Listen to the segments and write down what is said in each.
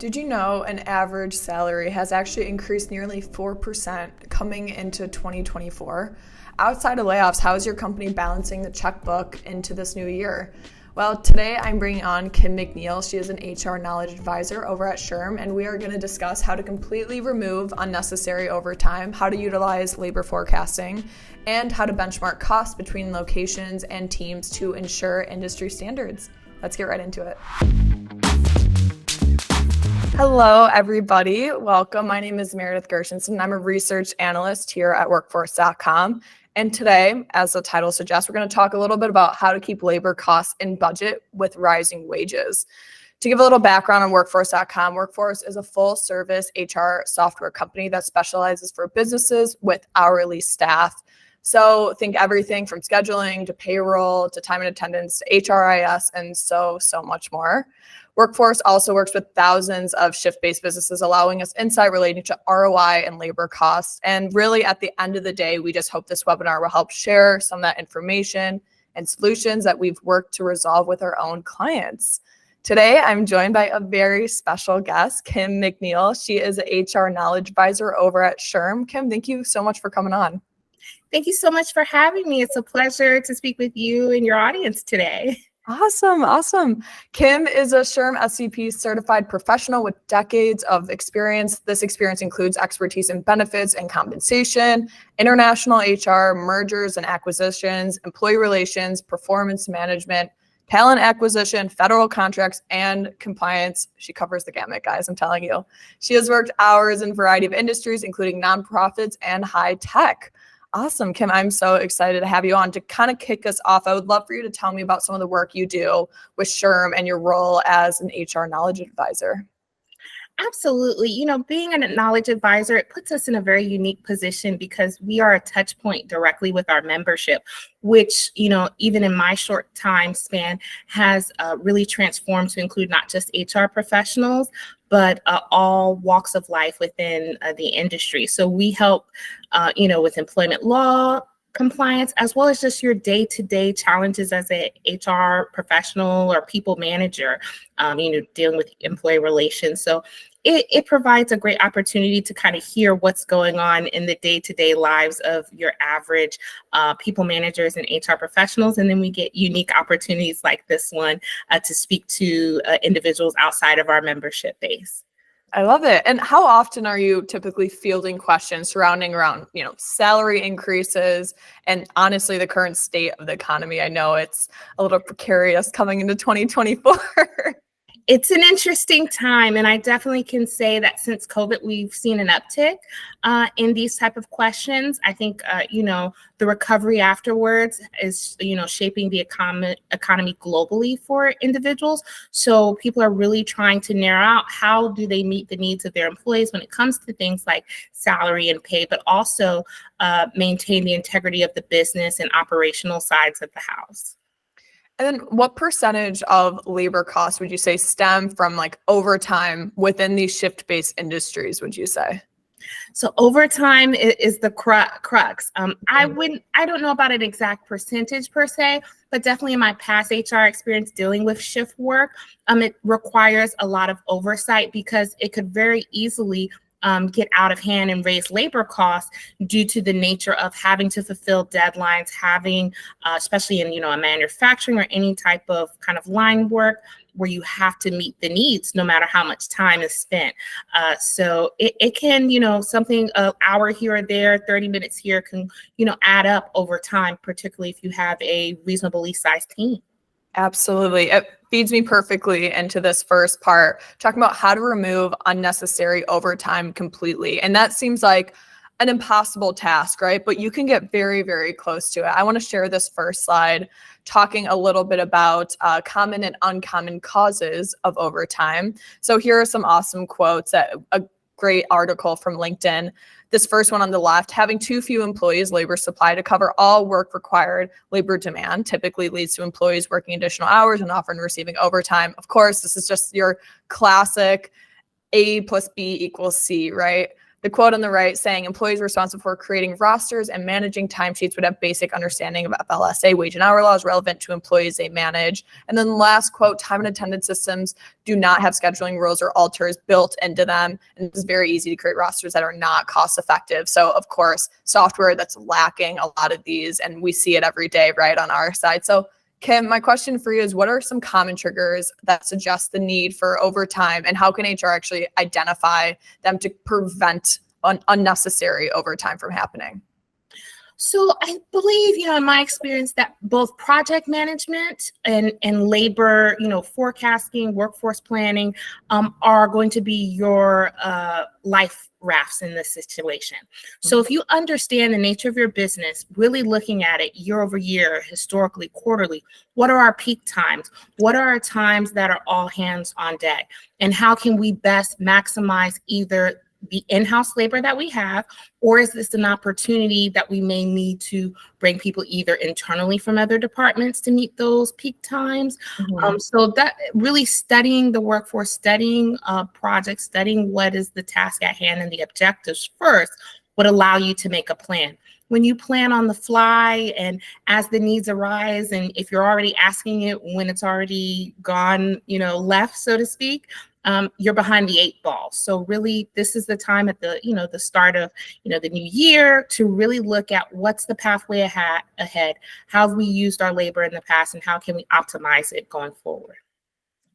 Did you know an average salary has actually increased nearly 4% coming into 2024? Outside of layoffs, how is your company balancing the checkbook into this new year? Well, today I'm bringing on Kim McNeil. She is an HR knowledge advisor over at SHRM, and we are going to discuss how to completely remove unnecessary overtime, how to utilize labor forecasting, and how to benchmark costs between locations and teams to ensure industry standards. Let's get right into it. Hello, everybody. Welcome. My name is Meredith Gershenson. I'm a research analyst here at workforce.com. And today, as the title suggests, we're going to talk a little bit about how to keep labor costs in budget with rising wages. To give a little background on workforce.com, Workforce is a full-service HR software company that specializes for businesses with hourly staff. So think everything from scheduling to payroll to time and attendance to HRIS and so much more. Workforce also works with thousands of shift-based businesses, allowing us insight relating to ROI and labor costs. And really, at the end of the day, we just hope this webinar will help share some of that information and solutions that we've worked to resolve with our own clients. Today, I'm joined by a very special guest, Kim McNeil. She is an HR knowledge advisor over at SHRM. Kim, thank you so much for coming on. Thank you so much for having me. It's a pleasure to speak with you and your audience today. Awesome. Kim is a SHRM SCP certified professional with decades of experience. This experience includes expertise in benefits and compensation, international HR, mergers and acquisitions, employee relations, performance management, talent acquisition, federal contracts, and compliance. She covers the gamut, guys, I'm telling you. She has worked hours in a variety of industries, including nonprofits and high tech. Awesome, Kim. I'm so excited to have you on. To kind of kick us off, I would love for you to tell me about some of the work you do with SHRM and your role as an HR knowledge advisor. Absolutely. Being a knowledge advisor, it puts us in a very unique position because we are a touch point directly with our membership, which, even in my short time span has really transformed to include not just HR professionals, but all walks of life within the industry. So we help, with employment law, compliance, as well as just your day-to-day challenges as a HR professional or people manager, dealing with employee relations. So it provides a great opportunity to kind of hear what's going on in the day-to-day lives of your average people managers and HR professionals. And then we get unique opportunities like this one to speak to individuals outside of our membership base. I love it. And how often are you typically fielding questions surrounding around, salary increases and honestly, the current state of the economy? I know it's a little precarious coming into 2024. It's an interesting time, and I definitely can say that since COVID, we've seen an uptick in these type of questions. I think, the recovery afterwards is, shaping the economy globally for individuals. So people are really trying to narrow out how do they meet the needs of their employees when it comes to things like salary and pay, but also maintain the integrity of the business and operational sides of the house. And then what percentage of labor costs would you say stem from like overtime within these shift-based industries, would you say? So overtime is the crux. I don't know about an exact percentage per se, but definitely in my past HR experience dealing with shift work, it requires a lot of oversight because it could very easily get out of hand and raise labor costs due to the nature of having to fulfill deadlines, having, especially in, a manufacturing or any type of kind of line work where you have to meet the needs no matter how much time is spent. So it can, something an hour here or there, 30 minutes here can, add up over time, particularly if you have a reasonably sized team. Absolutely. It feeds me perfectly into this first part, talking about how to remove unnecessary overtime completely. And that seems like an impossible task, right? But you can get very, very close to it. I want to share this first slide, talking a little bit about common and uncommon causes of overtime. So here are some awesome quotes, a great article from LinkedIn. This first one on the left, having too few employees labor supply to cover all work required labor demand typically leads to employees working additional hours and often receiving overtime. Of course, this is just your classic A plus B equals C, right? the quote on the right saying employees responsible for creating rosters and managing timesheets would have basic understanding of FLSA wage and hour laws relevant to employees they manage. And then the last quote, time and attendance systems do not have scheduling rules or alters built into them. And it's very easy to create rosters that are not cost effective. So of course, software that's lacking a lot of these, and we see it every day, right, on our side. So Kim, my question for you is, what are some common triggers that suggest the need for overtime, and how can HR actually identify them to prevent unnecessary overtime from happening? So I believe, in my experience, that both project management and labor, forecasting, workforce planning are going to be your life rafts in this situation. So if you understand the nature of your business, really looking at it year over year, historically, quarterly, what are our peak times? What are our times that are all hands on deck? And how can we best maximize either the in-house labor that we have, or is this an opportunity that we may need to bring people either internally from other departments to meet those peak times? So that really studying the workforce, studying projects, studying what is the task at hand and the objectives first would allow you to make a plan. When you plan on the fly and as the needs arise, and if you're already asking it when it's already gone, left, so to speak, you're behind the 8 ball. So really, this is the time at the, the start of, the new year to really look at what's the pathway ahead, how have we used our labor in the past, and how can we optimize it going forward.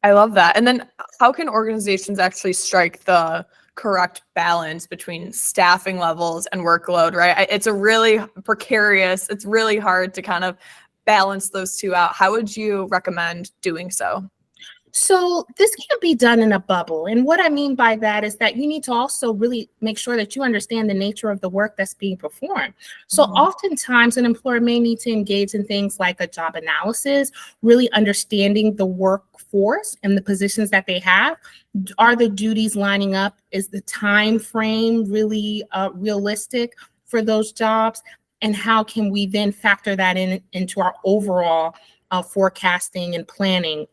I love that. And then how can organizations actually strike the correct balance between staffing levels and workload, right? It's a really precarious, it's really hard to kind of balance those two out. How would you recommend doing so? So this can't be done in a bubble. And what I mean by that is that you need to also really make sure that you understand the nature of the work that's being performed. So oftentimes an employer may need to engage in things like a job analysis, really understanding the workforce and the positions that they have. Are the duties lining up? Is the time frame really realistic for those jobs? And how can we then factor that into our overall forecasting and planning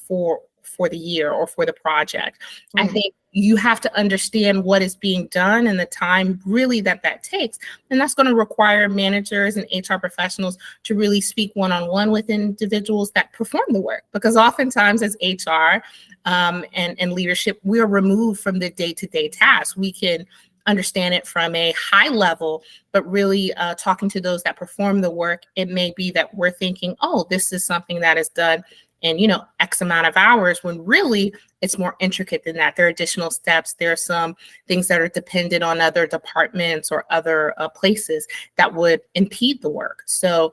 for the year or for the project? I think you have to understand what is being done and the time really that takes. And that's going to require managers and HR professionals to really speak one-on-one with individuals that perform the work. Because oftentimes as HR and leadership, we are removed from the day-to-day tasks. We can understand it from a high level, but really talking to those that perform the work, it may be that we're thinking, oh, this is something that is done in, X amount of hours, when really it's more intricate than that. There are additional steps. There are some things that are dependent on other departments or other places that would impede the work. So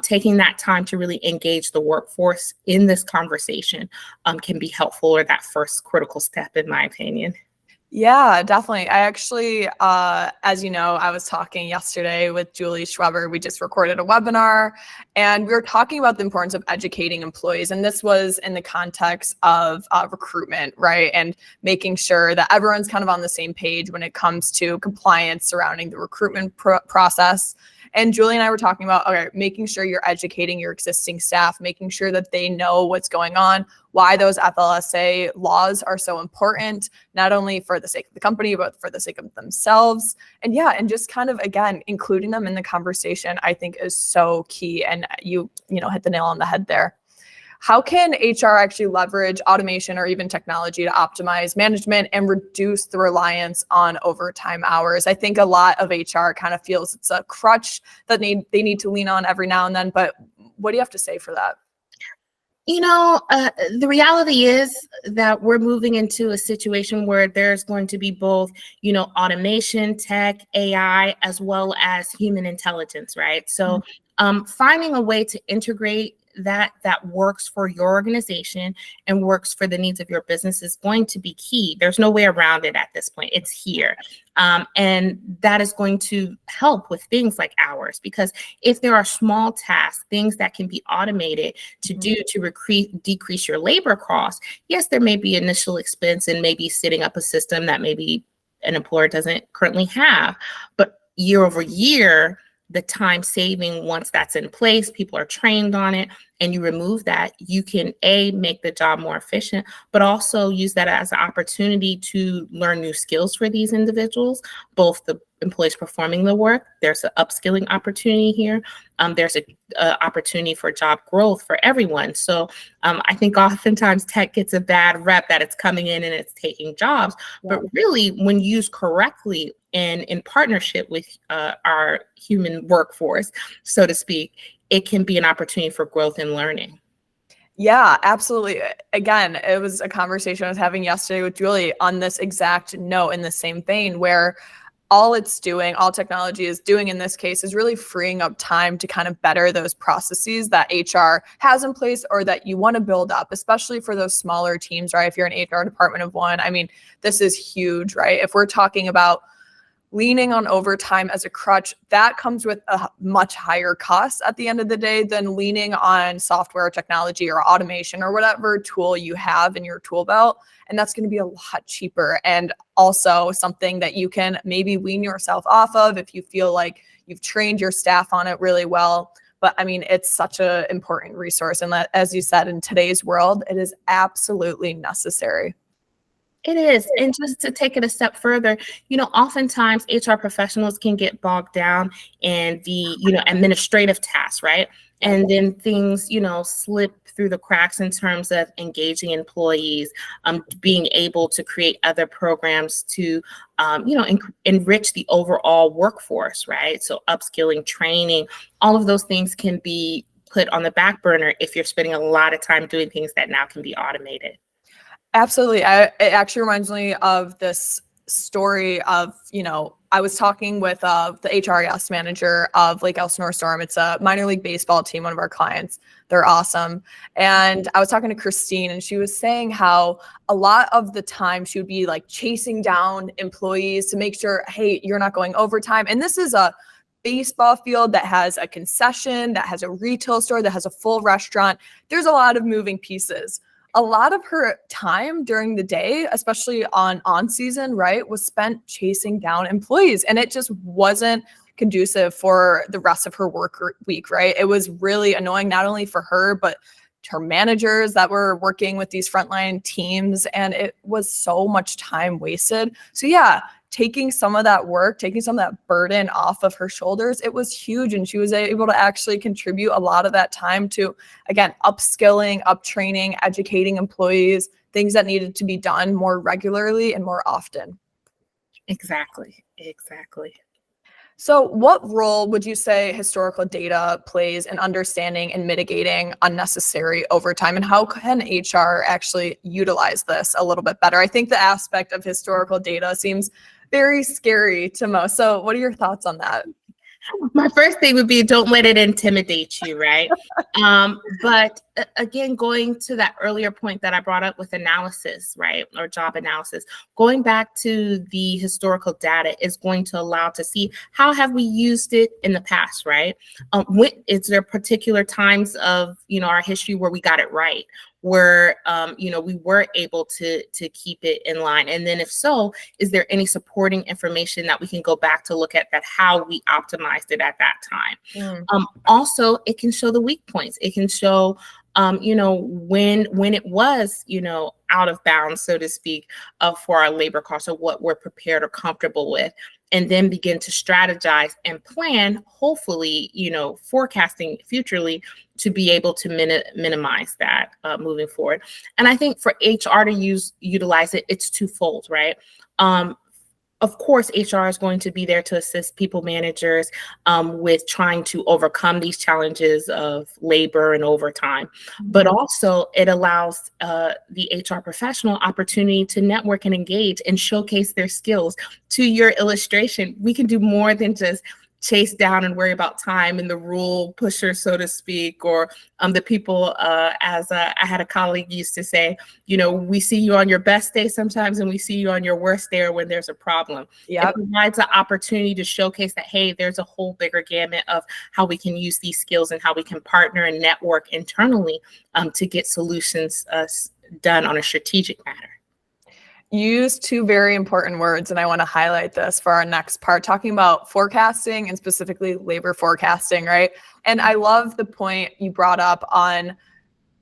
taking that time to really engage the workforce in this conversation can be helpful, or that first critical step, in my opinion. Yeah, definitely. I actually, as you know, I was talking yesterday with Julie Schweber. We just recorded a webinar and we were talking about the importance of educating employees. And this was in the context of recruitment, right? And making sure that everyone's kind of on the same page when it comes to compliance surrounding the recruitment process. And Julie and I were talking about, okay, making sure you're educating your existing staff, making sure that they know what's going on, why those FLSA laws are so important, not only for the sake of the company, but for the sake of themselves. And yeah, and just kind of, again, including them in the conversation, I think is so key. And you hit the nail on the head there. How can HR actually leverage automation or even technology to optimize management and reduce the reliance on overtime hours? I think a lot of HR kind of feels it's a crutch that they need to lean on every now and then, but what do you have to say for that? The reality is that we're moving into a situation where there's going to be both, automation, tech, AI, as well as human intelligence, right? So finding a way to integrate that works for your organization and works for the needs of your business is going to be key. There's no way around it at this point. It's here. And that is going to help with things like hours, because if there are small tasks, things that can be automated to do to decrease your labor costs, yes, there may be initial expense and maybe setting up a system that maybe an employer doesn't currently have, but year over year, the time saving, once that's in place, people are trained on it, and you remove that, you can make the job more efficient, but also use that as an opportunity to learn new skills for these individuals, both the employees performing the work. There's an upskilling opportunity here. There's a opportunity for job growth for everyone. So I think oftentimes tech gets a bad rep that it's coming in and it's taking jobs, but really when used correctly and in partnership with our human workforce, so to speak, it can be an opportunity for growth and learning. Yeah, absolutely. Again, it was a conversation I was having yesterday with Julie on this exact note, in the same vein, where all technology is doing in this case is really freeing up time to kind of better those processes that HR has in place or that you want to build up, especially for those smaller teams, right? If you're an HR department of one, I mean, this is huge, right? If we're talking about leaning on overtime as a crutch, that comes with a much higher cost at the end of the day than leaning on software technology or automation or whatever tool you have in your tool belt. And that's going to be a lot cheaper, and also something that you can maybe wean yourself off of if you feel like you've trained your staff on it really well. But I mean, it's such an important resource. And as you said, in today's world, it is absolutely necessary. It is. And just to take it a step further, oftentimes HR professionals can get bogged down in the, administrative tasks, right? And then things, slip through the cracks in terms of engaging employees, being able to create other programs to, enrich the overall workforce, right? So upskilling, training, all of those things can be put on the back burner if you're spending a lot of time doing things that now can be automated. Absolutely. It actually reminds me of this story of, I was talking with the HRIS manager of Lake Elsinore Storm. It's a minor league baseball team, one of our clients. They're awesome. And I was talking to Christine, and she was saying how a lot of the time she would be like chasing down employees to make sure, hey, you're not going overtime. And this is a baseball field that has a concession, that has a retail store, that has a full restaurant. There's a lot of moving pieces. A lot of her time during the day, especially on season, right, was spent chasing down employees. And it just wasn't conducive for the rest of her work week, right? It was really annoying, not only for her, but her managers that were working with these frontline teams. And it was so much time wasted. So yeah, taking some of that work, taking some of that burden off of her shoulders, it was huge. And she was able to actually contribute a lot of that time to, again, upskilling, uptraining, educating employees, things that needed to be done more regularly and more often. Exactly. So what role would you say historical data plays in understanding and mitigating unnecessary overtime, and how can HR actually utilize this a little bit better? I think the aspect of historical data seems very scary to most. So what are your thoughts on that? My first thing would be, don't let it intimidate you, right? But again, going to that earlier point that I brought up with analysis, right, or job analysis, going back to the historical data is going to allow to see how have we used it in the past, right? Is there particular times of our history where we got it right, where we were able to keep it in line? And then if so, is there any supporting information that we can go back to look at that how we optimized it at that time? Also, it can show the weak points. It can show when it was out of bounds, so to speak, for our labor costs, or what we're prepared or comfortable with, and then begin to strategize and plan, hopefully, forecasting futurely to be able to minimize that moving forward. And I think for HR to utilize it, it's twofold, right? Of course, HR is going to be there to assist people managers with trying to overcome these challenges of labor and overtime. But also it allows the HR professional opportunity to network and engage and showcase their skills. To your illustration, we can do more than just chase down and worry about time and the rule pusher, so to speak, or the people, as I had a colleague used to say, we see you on your best day sometimes, and we see you on your worst day or when there's a problem. It provides an opportunity to showcase that, hey, there's a whole bigger gamut of how we can use these skills and how we can partner and network internally to get solutions done on a strategic matter. You used two very important words, and I want to highlight this for our next part, talking about forecasting and specifically labor forecasting, right? And I love the point you brought up on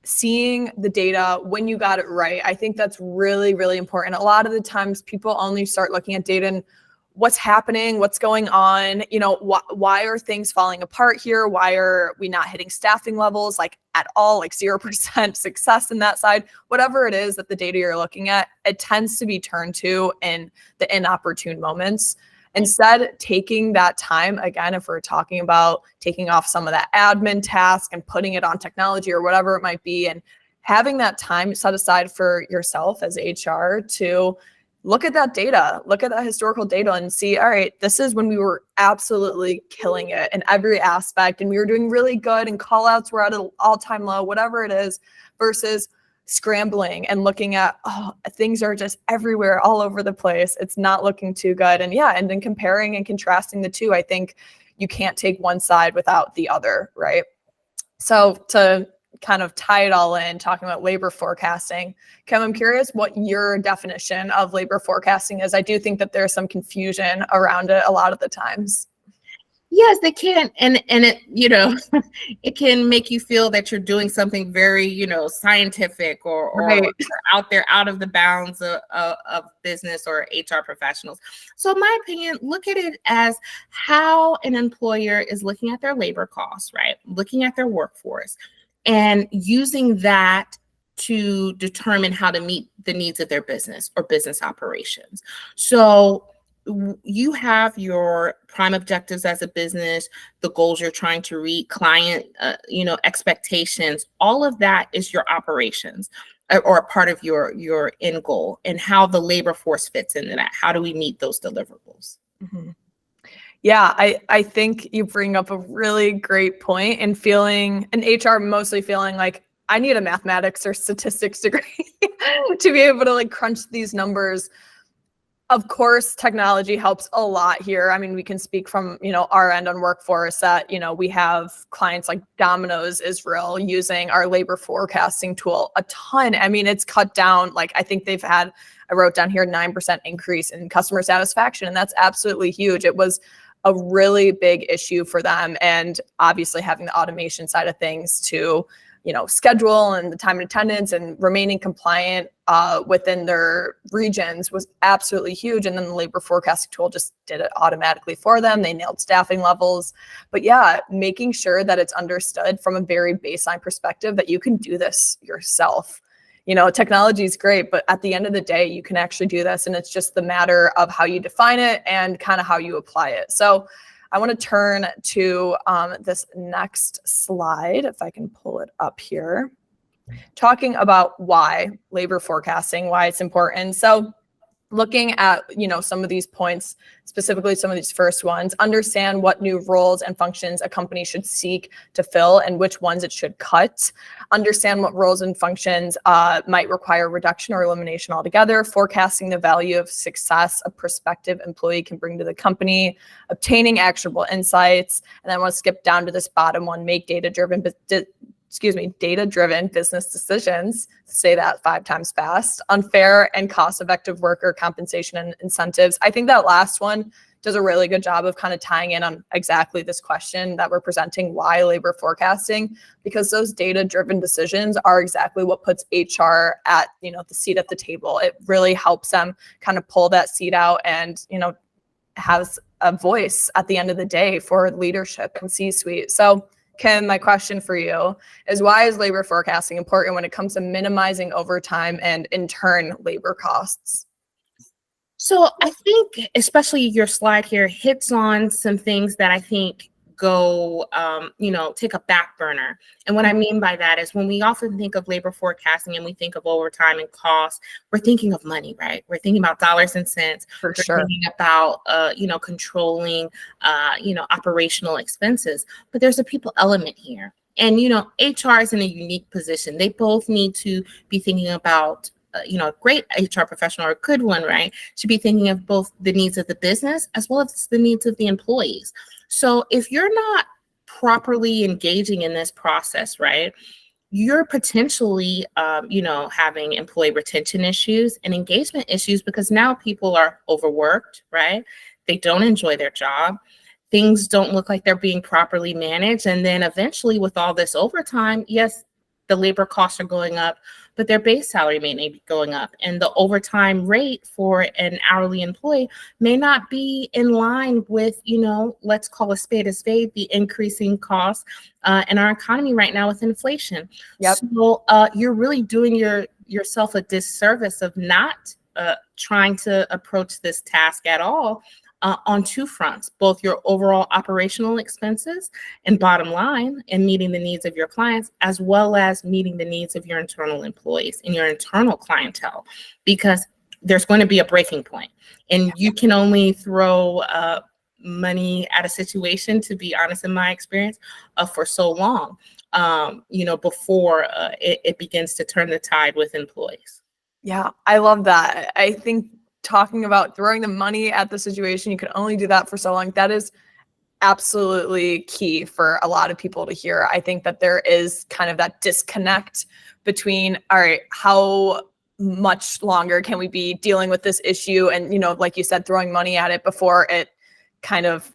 seeing the data when you got it right. I think that's really, really important. A lot of the times people only start looking at data and what's happening, what's going on, why are things falling apart here? Why are we not hitting staffing levels like at all, like 0% success in that side? Whatever it is that the data you're looking at, it tends to be turned to in the inopportune moments. Instead, taking that time, again, if we're talking about taking off some of that admin task and putting it on technology or whatever it might be, and having that time set aside for yourself as HR to look at that data, look at that historical data and see, all right, this is when we were absolutely killing it in every aspect and we were doing really good and call outs were at an all-time low, whatever it is, versus scrambling and looking at, oh, things are just everywhere, all over the place. It's not looking too good. And yeah, and then comparing and contrasting the two, I think you can't take one side without the other, right? So to kind of tie it all in, talking about labor forecasting, Kim, I'm curious what your definition of labor forecasting is. I do think that there's some confusion around it a lot of the times. Yes, they can. And it, it can make you feel that you're doing something very, scientific or Right. out there, out of the bounds of business or HR professionals. So in my opinion, look at it as how an employer is looking at their labor costs, right? Looking at their workforce and using that to determine how to meet the needs of their business or business operations. So you have your prime objectives as a business, the goals you're trying to reach, client, expectations. All of that is your operations or a part of your end goal, and how the labor force fits into that. How do we meet those deliverables? Mm-hmm. Yeah, I think you bring up a really great point, and feeling, and HR mostly feeling like I need a mathematics or statistics degree to be able to like crunch these numbers. Of course, technology helps a lot here. I mean, we can speak from, our end on workforce that, we have clients like Domino's Israel using our labor forecasting tool a ton. I mean, it's cut down, like I think they've had, I wrote down here, 9% increase in customer satisfaction. And that's absolutely huge. It was a really big issue for them. And obviously having the automation side of things to, schedule and the time and attendance and remaining compliant within their regions was absolutely huge. And then the labor forecasting tool just did it automatically for them. They nailed staffing levels. But yeah, making sure that it's understood from a very baseline perspective that you can do this yourself. Technology is great, but at the end of the day, you can actually do this. And it's just the matter of how you define it and kind of how you apply it. So I want to turn to this next slide, if I can pull it up here, talking about why labor forecasting, why it's important. So looking at, some of these points, specifically some of these first ones, understand what new roles and functions a company should seek to fill and which ones it should cut. Understand what roles and functions might require reduction or elimination altogether. Forecasting the value of success a prospective employee can bring to the company. Obtaining actionable insights. And then I want to skip down to this bottom one, make data-driven business decisions, say that 5 times fast, unfair and cost-effective worker compensation and incentives. I think that last one does a really good job of kind of tying in on exactly this question that we're presenting, why labor forecasting, because those data-driven decisions are exactly what puts HR at, the seat at the table. It really helps them kind of pull that seat out and, has a voice at the end of the day for leadership and C-suite. So Kim, my question for you is, why is labor forecasting important when it comes to minimizing overtime and in turn labor costs? So I think especially your slide here hits on some things that I think go, take a back burner. And what I mean by that is when we often think of labor forecasting and we think of overtime and costs, we're thinking of money, right? We're thinking about dollars and cents. For We're sure. thinking about, controlling, operational expenses. But there's a people element here. And, HR is in a unique position. They both need to be thinking about a great HR professional or a good one, right, should be thinking of both the needs of the business as well as the needs of the employees. So if you're not properly engaging in this process, right, you're potentially, having employee retention issues and engagement issues because now people are overworked, right? They don't enjoy their job. Things don't look like they're being properly managed. And then eventually with all this overtime, yes, the labor costs are going up, but their base salary may be going up. And the overtime rate for an hourly employee may not be in line with, let's call a spade, the increasing costs in our economy right now with inflation. Yep. So you're really doing yourself a disservice of not trying to approach this task at all. On two fronts, both your overall operational expenses and bottom line and meeting the needs of your clients, as well as meeting the needs of your internal employees and your internal clientele, because there's going to be a breaking point. And you can only throw money at a situation, to be honest, in my experience, for so long, before it begins to turn the tide with employees. Yeah, I love that. I think talking about throwing the money at the situation, you can only do that for so long. That is absolutely key for a lot of people to hear. I think that there is kind of that disconnect between, all right, how much longer can we be dealing with this issue? And, like you said, throwing money at it before it kind of,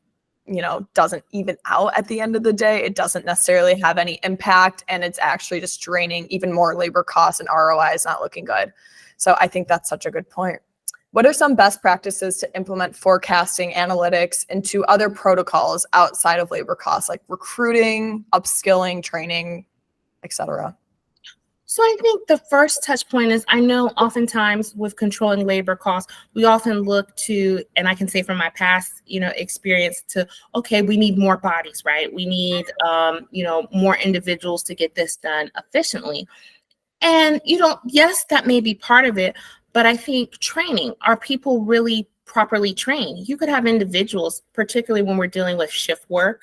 doesn't even out at the end of the day. It doesn't necessarily have any impact, and it's actually just draining even more labor costs, and ROI is not looking good. So I think that's such a good point. What are some best practices to implement forecasting analytics into other protocols outside of labor costs, like recruiting, upskilling, training, etc.? So I think the first touch point is, I know oftentimes with controlling labor costs, we often look to, and I can say from my past, experience, to, okay, we need more bodies, right? We need, more individuals to get this done efficiently. And, yes, that may be part of it. But I think training, are people really properly trained? You could have individuals, particularly when we're dealing with shift work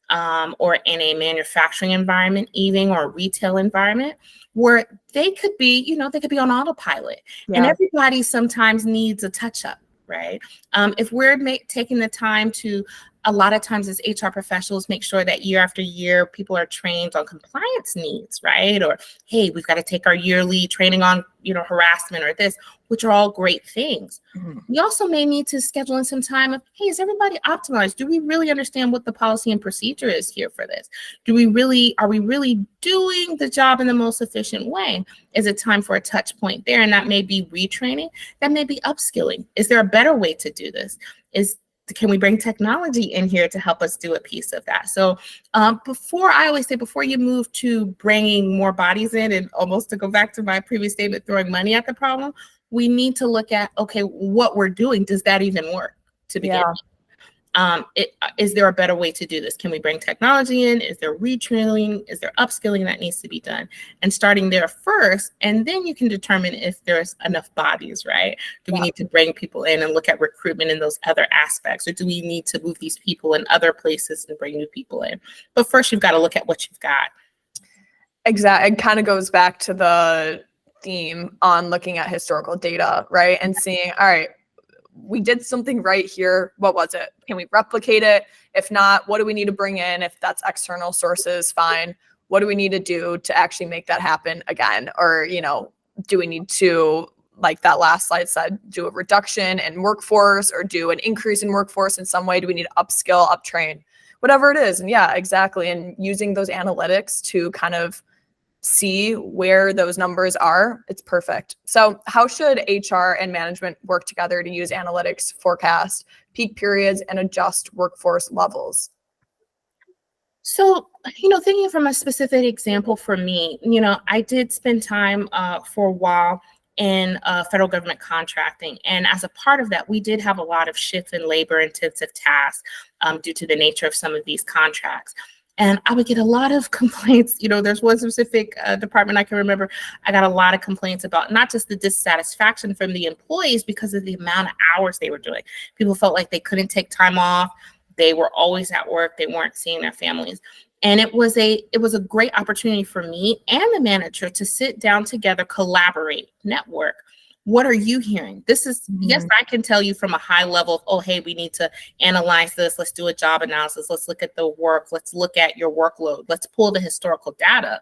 or in a manufacturing environment, even, or a retail environment, where they could be, they could be on autopilot. Yeah. And everybody sometimes needs a touch up, right? If we're taking the time to, a lot of times as HR professionals, make sure that year after year, people are trained on compliance needs, right? Or, hey, we've got to take our yearly training on, harassment or this, which are all great things. Mm-hmm. We also may need to schedule in some time of, hey, is everybody optimized? Do we really understand what the policy and procedure is here for this? Are we really doing the job in the most efficient way? Is it time for a touch point there? And that may be retraining, that may be upskilling. Is there a better way to do this? Can we bring technology in here to help us do a piece of that? So before you move to bringing more bodies in, and almost to go back to my previous statement, throwing money at the problem, we need to look at, okay, what we're doing, does that even work to begin with? Is there a better way to do this? Can we bring technology in? Is there retraining? Is there upskilling that needs to be done? And starting there first, and then you can determine if there's enough bodies, right? Do we need to bring people in and look at recruitment in those other aspects? Or do we need to move these people in other places and bring new people in? But first, you've got to look at what you've got. Exactly. It kind of goes back to the theme on looking at historical data, right? And seeing, all right, we did something right here. What was it? Can we replicate it? If not, what do we need to bring in? If that's external sources, fine. What do we need to do to actually make that happen again? Or, do we need to, like that last slide said, do a reduction in workforce or do an increase in workforce in some way? Do we need to upskill, uptrain, whatever it is? And yeah, exactly. And using those analytics to kind of see where those numbers are, it's perfect. So how should HR and management work together to use analytics, forecast peak periods, and adjust workforce levels? So, thinking from a specific example for me, I did spend time for a while in federal government contracting. And as a part of that, we did have a lot of shift and labor intensive tasks due to the nature of some of these contracts. And I would get a lot of complaints. There's one specific department I can remember. I got a lot of complaints about not just the dissatisfaction from the employees because of the amount of hours they were doing. People felt like they couldn't take time off. They were always at work. They weren't seeing their families. And it was a great opportunity for me and the manager to sit down together, collaborate, network. What are you hearing? This is, yes, I can tell you from a high level of, oh, hey, we need to analyze this. Let's do a job analysis. Let's look at the work. Let's look at your workload. Let's pull the historical data.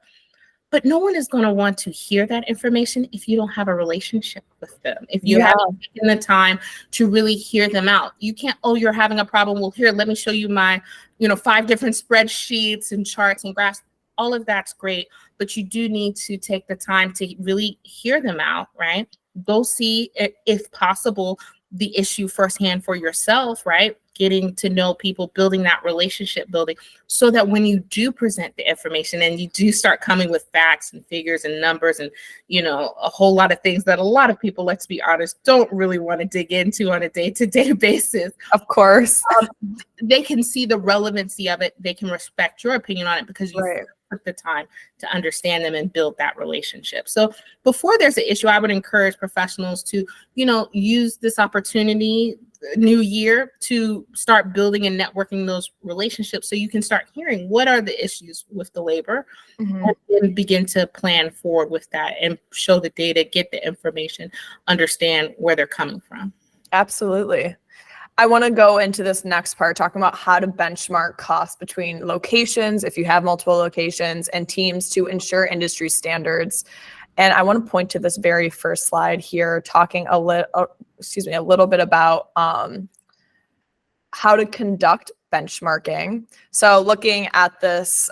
But no one is going to want to hear that information if you don't have a relationship with them, if you Yeah, haven't taken the time to really hear them out. You can't, oh, you're having a problem. Well, here, let me show you my, 5 different spreadsheets and charts and graphs. All of that's great, but you do need to take the time to really hear them out, right? Go see, if possible, the issue firsthand for yourself, right? Getting to know people, building that relationship building, so that when you do present the information and you do start coming with facts and figures and numbers and, a whole lot of things that a lot of people, let's be honest, don't really want to dig into on a day-to-day basis, of course. they can see the relevancy of it. They can respect your opinion on it because you Right. took the time to understand them and build that relationship. So before there's an issue, I would encourage professionals to, use this opportunity, new year, to start building and networking those relationships so you can start hearing what are the issues with the labor, Mhm. and begin to plan forward with that and show the data, get the information, understand where they're coming from. Absolutely. I want to go into this next part, talking about how to benchmark costs between locations, if you have multiple locations, and teams to ensure industry standards. And I want to point to this very first slide here, talking a little bit about how to conduct benchmarking. So looking at this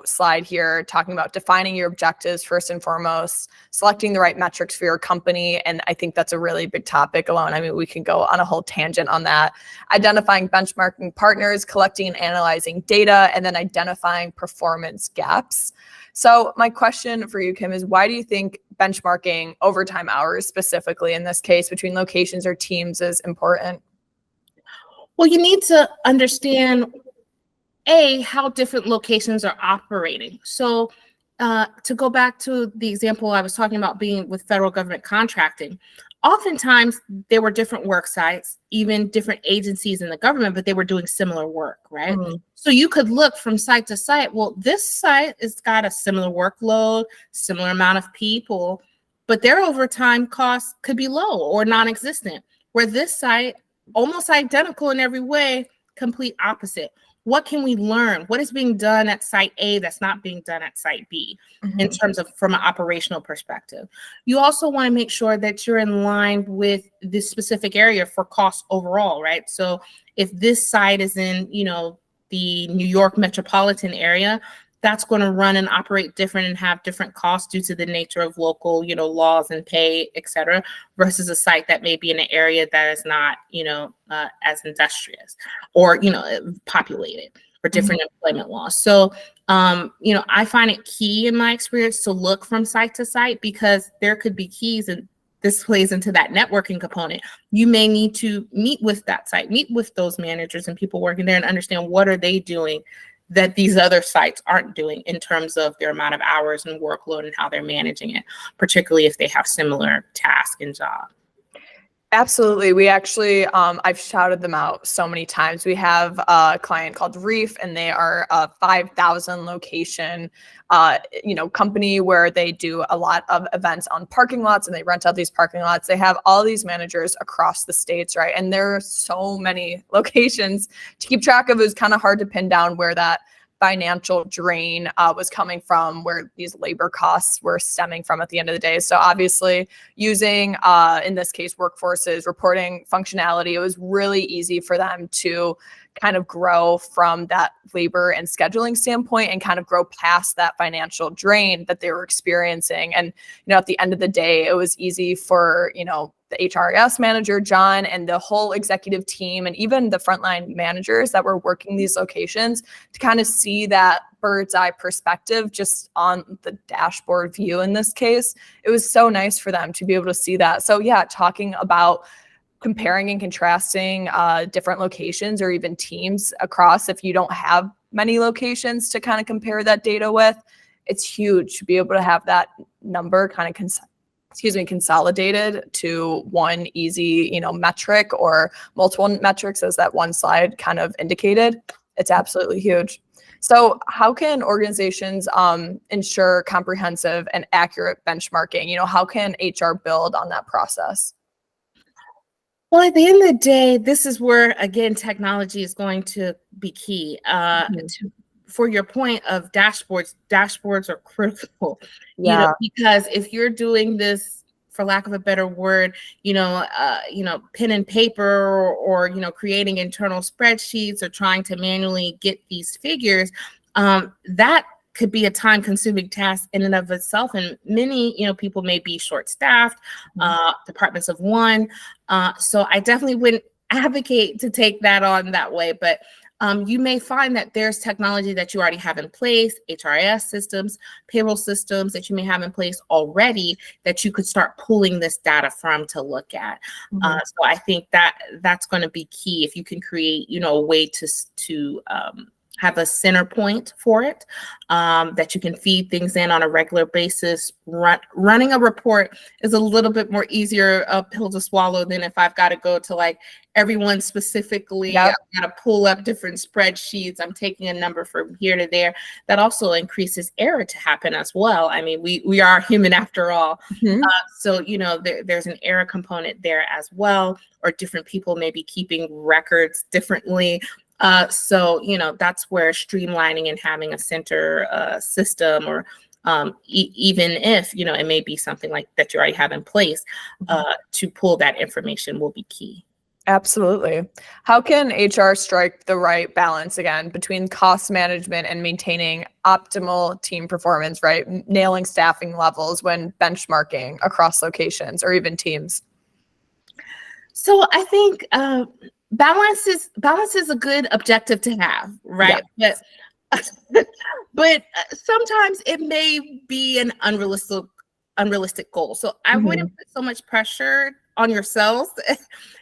slide here, talking about defining your objectives first and foremost, selecting the right metrics for your company. And I think that's a really big topic alone. I mean, we can go on a whole tangent on that. Identifying benchmarking partners, collecting and analyzing data, and then identifying performance gaps. So my question for you, Kim, is why do you think benchmarking overtime hours, specifically in this case, between locations or teams is important? Well, you need to understand how different locations are operating. So to go back to the example I was talking about being with federal government contracting, oftentimes there were different work sites, even different agencies in the government, but they were doing similar work, right? So you could look from site to site. Well, this site has got a similar workload, similar amount of people, but their overtime costs could be low or non-existent, where this site, almost identical in every way, complete opposite. What can we learn? What is being done at site A that's not being done at site B in terms of from an operational perspective? You also want to make sure that you're in line with this specific area for cost overall, right? So if this site is in, the New York metropolitan area, that's going to run and operate different and have different costs due to the nature of local, laws and pay, et cetera, versus a site that may be in an area that is not, as industrious or, populated, or different employment laws. So, I find it key in my experience to look from site to site, because there could be keys, and this plays into that networking component. You may need to meet with that site, meet with those managers and people working there, and understand what are they doing that these other sites aren't doing in terms of their amount of hours and workload and how they're managing it, particularly if they have similar tasks and job. Absolutely. We actually, I've shouted them out so many times. We have a client called Reef, and they are a 5,000 location, company where they do a lot of events on parking lots, and they rent out these parking lots. They have all these managers across the states, right? And there are so many locations to keep track of. It was kind of hard to pin down where that financial drain was coming from, where these labor costs were stemming from at the end of the day. So obviously using, in this case, Workforce's reporting functionality, it was really easy for them to kind of grow from that labor and scheduling standpoint and kind of grow past that financial drain that they were experiencing. And, at the end of the day, it was easy for, the HRIS manager, John, and the whole executive team, and even the frontline managers that were working these locations, to kind of see that bird's eye perspective just on the dashboard view in this case. It was so nice for them to be able to see that. So yeah, talking about comparing and contrasting different locations or even teams across, if you don't have many locations to kind of compare that data with, it's huge to be able to have that number kind of consolidated to one easy, metric, or multiple metrics, as that one slide kind of indicated. It's absolutely huge. So how can organizations ensure comprehensive and accurate benchmarking? How can HR build on that process? Well, at the end of the day, this is where, again, technology is going to be key for your point of dashboards are critical, Yeah. because if you're doing this, for lack of a better word, pen and paper, or creating internal spreadsheets or trying to manually get these figures, that could be a time-consuming task in and of itself. And many, people may be short-staffed, departments of one. So I definitely wouldn't advocate to take that on that way. But you may find that there's technology that you already have in place, HRIS systems, payroll systems that you may have in place already that you could start pulling this data from to look at. So I think that that's going to be key. If you can create, a way to have a center point for it, that you can feed things in on a regular basis. Running a report is a little bit more easier pill to swallow than if I've got to go to like everyone specifically. Yep. I've got to pull up different spreadsheets. I'm taking a number from here to there. That also increases error to happen as well. I mean, we are human after all. So, there's an error component there as well, or different people may be keeping records differently. So, that's where streamlining and having a center system, or even if, it may be something like that you already have in place to pull that information will be key. Absolutely. How can HR strike the right balance again between cost management and maintaining optimal team performance, right? Nailing staffing levels when benchmarking across locations or even teams? So I think balance is a good objective to have, right? Yeah. But sometimes it may be an unrealistic goal. So I wouldn't put so much pressure on yourselves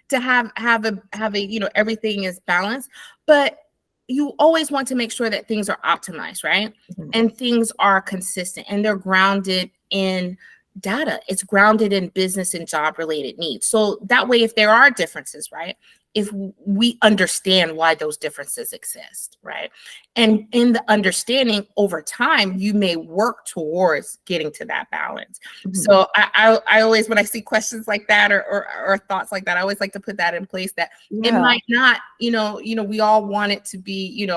to have a everything is balanced, but you always want to make sure that things are optimized, right? And things are consistent and they're grounded in data. It's grounded in business and job related needs. So that way, if there are differences, right? If we understand why those differences exist, right? And in the understanding over time, you may work towards getting to that balance. So I always, when I see questions like that or thoughts like that, I always like to put that in place that it might not, we all want it to be,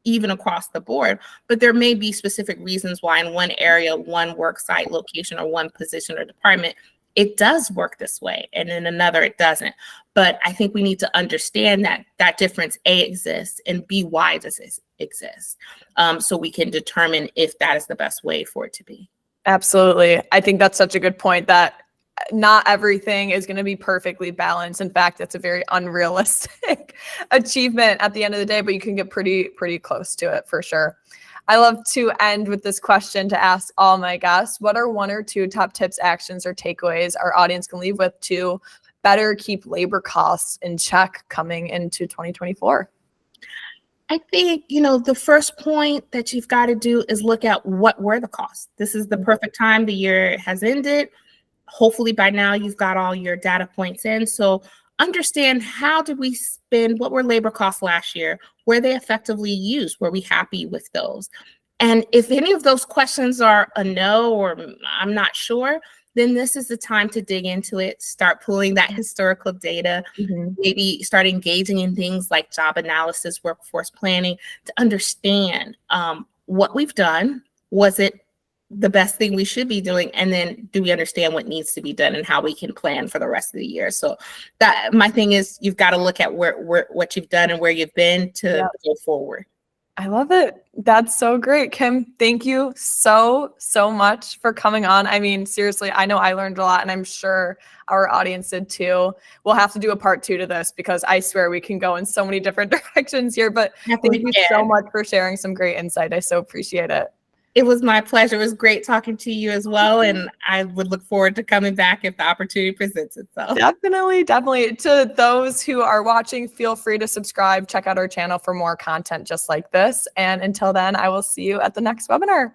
even across the board, but there may be specific reasons why in one area, one work site location, or one position or department, it does work this way, and in another it doesn't. But I think we need to understand that difference A exists, and B, why does it exist, so we can determine if that is the best way for it to be. Absolutely. I think that's such a good point, that not everything is going to be perfectly balanced. In fact, that's a very unrealistic achievement at the end of the day, but you can get pretty close to it for sure. I love to end with this question to ask all my guests: what are 1 or 2 top tips, actions, or takeaways our audience can leave with to better keep labor costs in check coming into 2024? I think, the first point that you've got to do is look at what were the costs. This is the perfect time. The year has ended. Hopefully by now you've got all your data points in. So understand, how did we spend? What were labor costs last year? Were they effectively used? Were we happy with those? And if any of those questions are a no, or I'm not sure, then this is the time to dig into it, start pulling that historical data, maybe start engaging in things like job analysis, workforce planning, to understand what we've done. Was it the best thing we should be doing? And then do we understand what needs to be done and how we can plan for the rest of the year? So that, my thing is, you've got to look at what you've done and where you've been to go forward. I love it. That's so great. Kim, thank you so much for coming on. I mean, seriously, I know I learned a lot, and I'm sure our audience did too. We'll have to do a part 2 to this, because I swear we can go in so many different directions here, but thank you so much for sharing some great insight. I so appreciate it. It was my pleasure. It was great talking to you as well. And I would look forward to coming back if the opportunity presents itself. Definitely. To those who are watching, feel free to subscribe, check out our channel for more content just like this. And until then, I will see you at the next webinar.